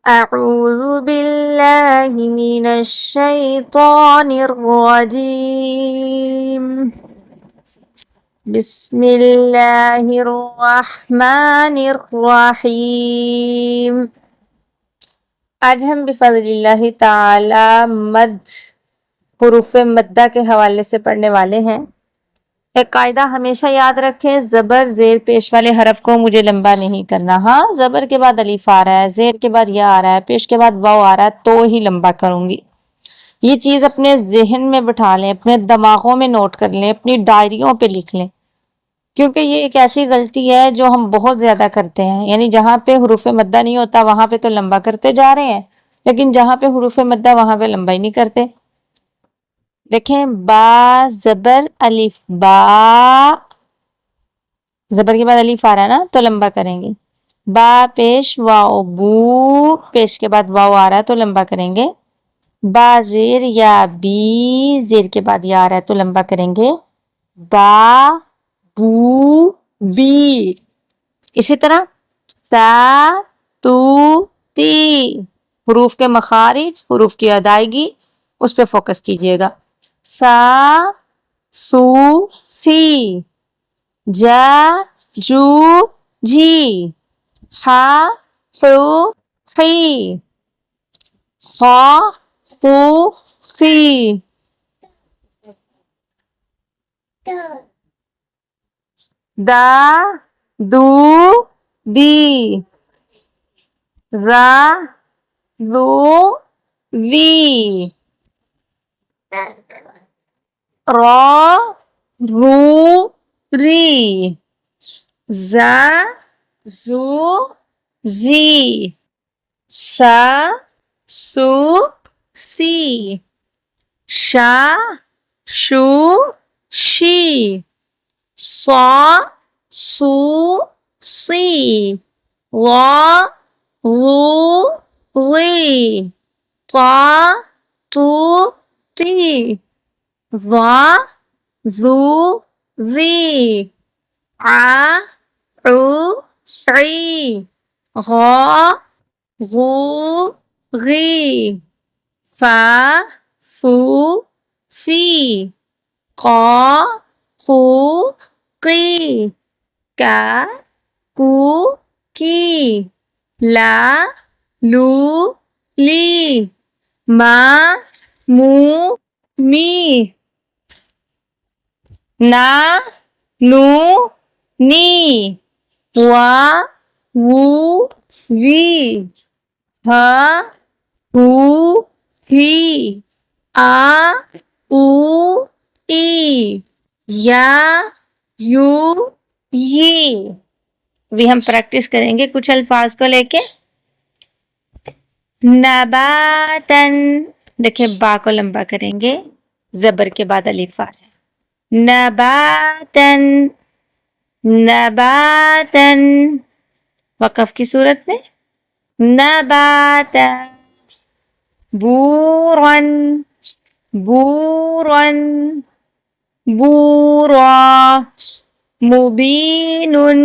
अऊज़ु बिल्लाहि मिनश शैतानिर रजीम। बिस्मिल्लाहिर रहमानिर रहीम। आज हम बिफज़लिल्लाहि ताला मद हुरूफ मद्दा के हवाले से पढ़ने वाले हैं। एक कायदा हमेशा याद रखें, जबर जेर पेश वाले हरफ को मुझे लंबा नहीं करना। हाँ, जबर के बाद अलीफ आ रहा है, जेर के बाद या आ रहा है, पेश के बाद वाव आ रहा है तो ही लंबा करूंगी। ये चीज अपने जहन में बिठा लें, अपने दिमागों में नोट कर लें, अपनी डायरियों पे लिख लें, क्योंकि ये एक ऐसी गलती है जो हम बहुत ज्यादा करते हैं। यानी जहां पे हुरूफ मद्दा नहीं होता वहां पे तो लंबा करते जा रहे हैं, लेकिन जहां पे हुरूफ मद्दा वहां पे लंबा ही नहीं करते। देखें, बा जबर अलिफ, बा जबर के बाद अलीफ आ रहा है ना तो लंबा करेंगे। बा पेश वाओ, बू पेश के बाद वाओ आ रहा है तो लंबा करेंगे। बा जेर या बी जेर के बाद या आ रहा है तो लंबा करेंगे। बा बू बी। इसी तरह ता तू ती। हुरूफ के मखारिज, हुरूफ की अदायगी, उस पर फोकस कीजिएगा। सा सू सी। जा जू जी। हा हू ही। खा खू खी। दा दू दी। जा दू दी। रा रू री। जा जू जी। सा सू सी। शा शू शी। सा सू सी। वा वू वी। ता तू ती। ज़ा ज़ू ज़ी। आ ऊ ई। गा गू गी। फा फू फी। का कू की। का कू की। ला लू ली। मा मू मी। ना नू नी। वा वू वी। हा हू ही। आ ऊ ई। या यू ये। अभी हम प्रैक्टिस करेंगे कुछ अल्फाज को लेके। नबातन। देखिए, बा को लंबा करेंगे, जबर के बाद अलिफ आ रहा है। नबातन नबातन। वक़फ़ की सूरत में नबातन। बूरन बूरन। बूरा। मुबीनुन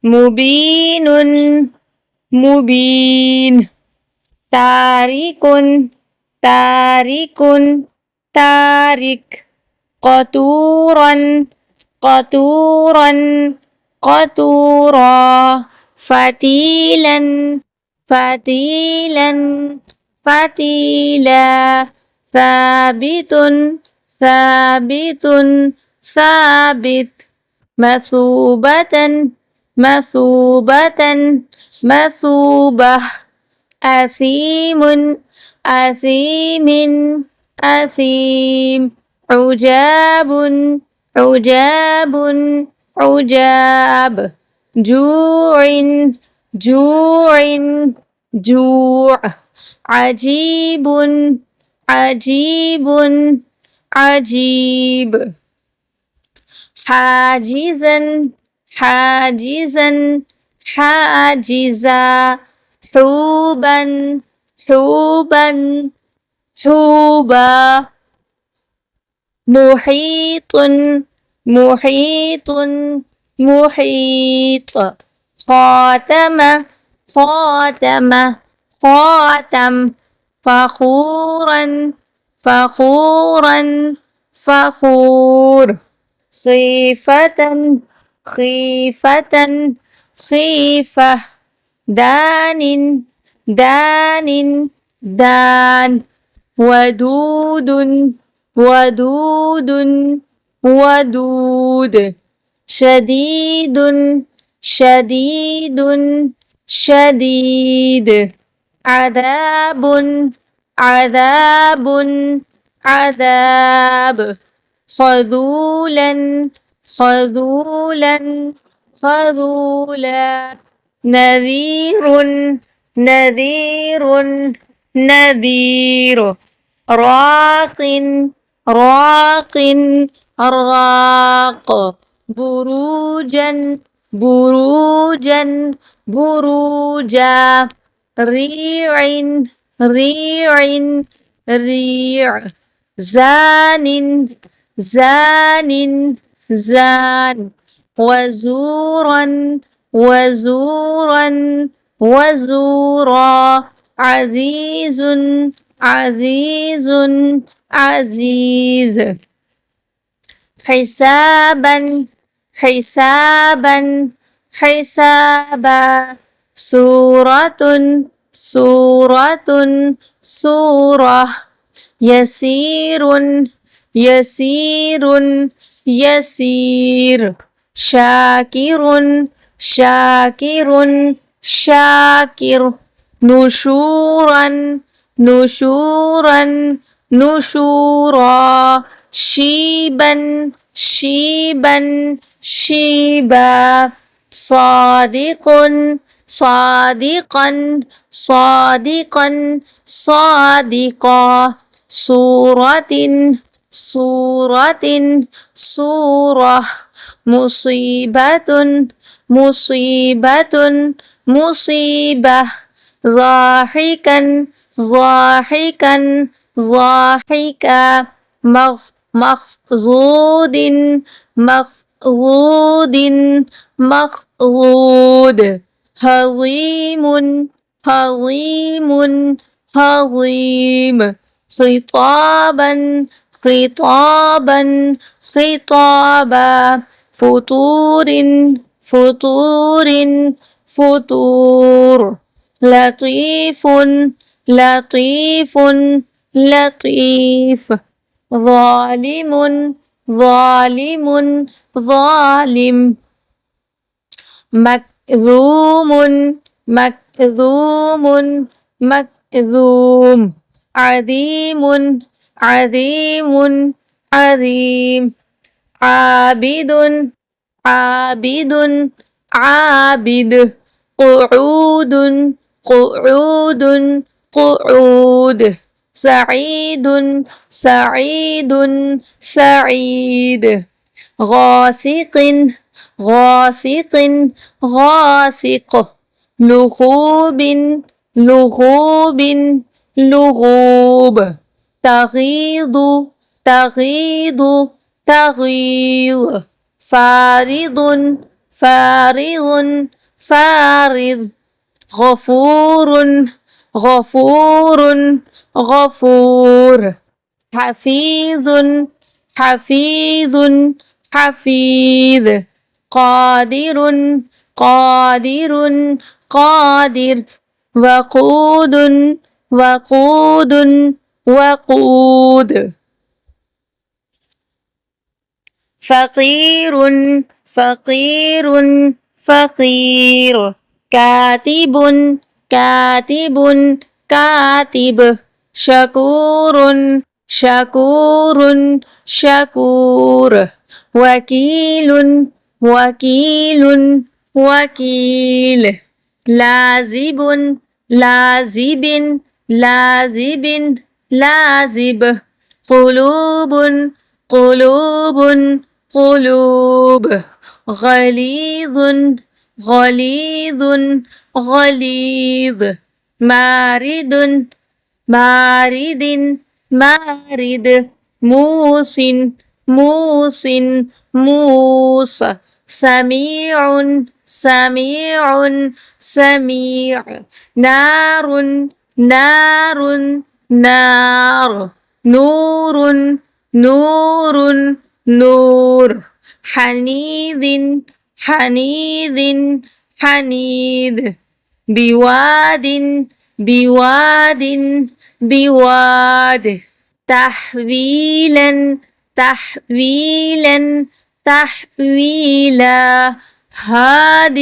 मुबीनुन। मुबीन। तारिकुन तारिकुन। तारिक। क़तूरन क़तूरन। क़तूरा। फ़तीलन फ़तीलन। फ़तीला। साबितुन साबितुन। साबित। मसूबतन मसूबतन। मसूबह। असीमुन असीमिन। असीम। उजाबुन उजाबुन। उजाब। जूइन जूइन। जूअ। अजीबुन अजीबुन। अजीब। हाजिजन हाजिजन। हाजिजा। हुबन हुबन। हुबा। मुहीतुन मुहीतुन। मुहीत। खातम खातम। خاتم فخورا فخورا فخور خيفة خيفة خيفة دان دان دان ودود ودود ودود شديد شديد شديد عذاب عذاب عذاب خذولا خذولا خذولا نذير نذير نذير راق راق راق بروجا بروجا بروجا ريع ريع ريع زان زان زان وزورا وزورا وزورا عزيز عزيز عزيز حسابا حسابا حسابا سورة سورة سورة يسير يسير يسير شاكر شاكر شاكر نشورا نشورا نشورا شيبا شيبا شيبا صادق صادقا صادقا صادقا صورة صورة صورة مصيبة مصيبة مصيبة ضاحكا ضاحكا ضاحكا مخضود مخضود مخضود هضيم هضيم هضيم خطابا خطابا خطابا فطور فطور فطور لطيف لطيف لطيف ظالم ظالم ظالم مكذوم مكذوم مكذوم عظيم عظيم عظيم عابد عابد عابد قعود قعود قعود سعيد سعيد سعيد غاسق غاسق غاسق لغوب لغوب لغوب تغيض تغيض تغيض فارض فارض فارض غفور غفور غفور حفيظ حفيظ حفيظ قادر قادر قادر وقود وقود وقود فقير فقير فقير كاتب كاتب كاتب شكور شكور شكور وكيل وكيل وكيل لازب لازب لازب لازب قلوب قلوب قلوب غليظ غليظ غليظ مارد مارد مارد موس موس موس سميع سميع سميع نار نار نار نور نور نور حنيذ حنيذ حنيذ بواد بواد بواد تحويلا تحويلا تحويلا هاد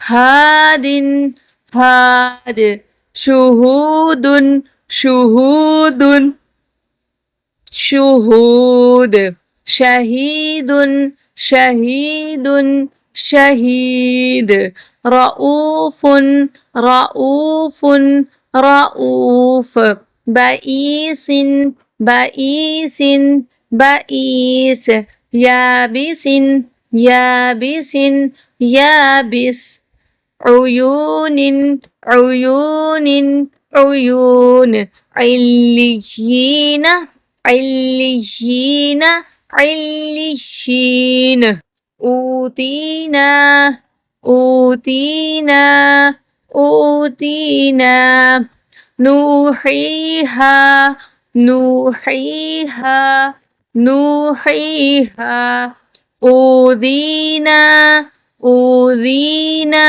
هاد هاد شهود شهود شهود شهيد شهيد شهيد رؤوف رؤوف رؤوف بئيس بئيس بئيس يابس يابس يابس عيون عيون عيون عليين عليين عليين أوتينا أوتينا أوتينا نوحيها نوحيها نوحيها أوذينا أوذينا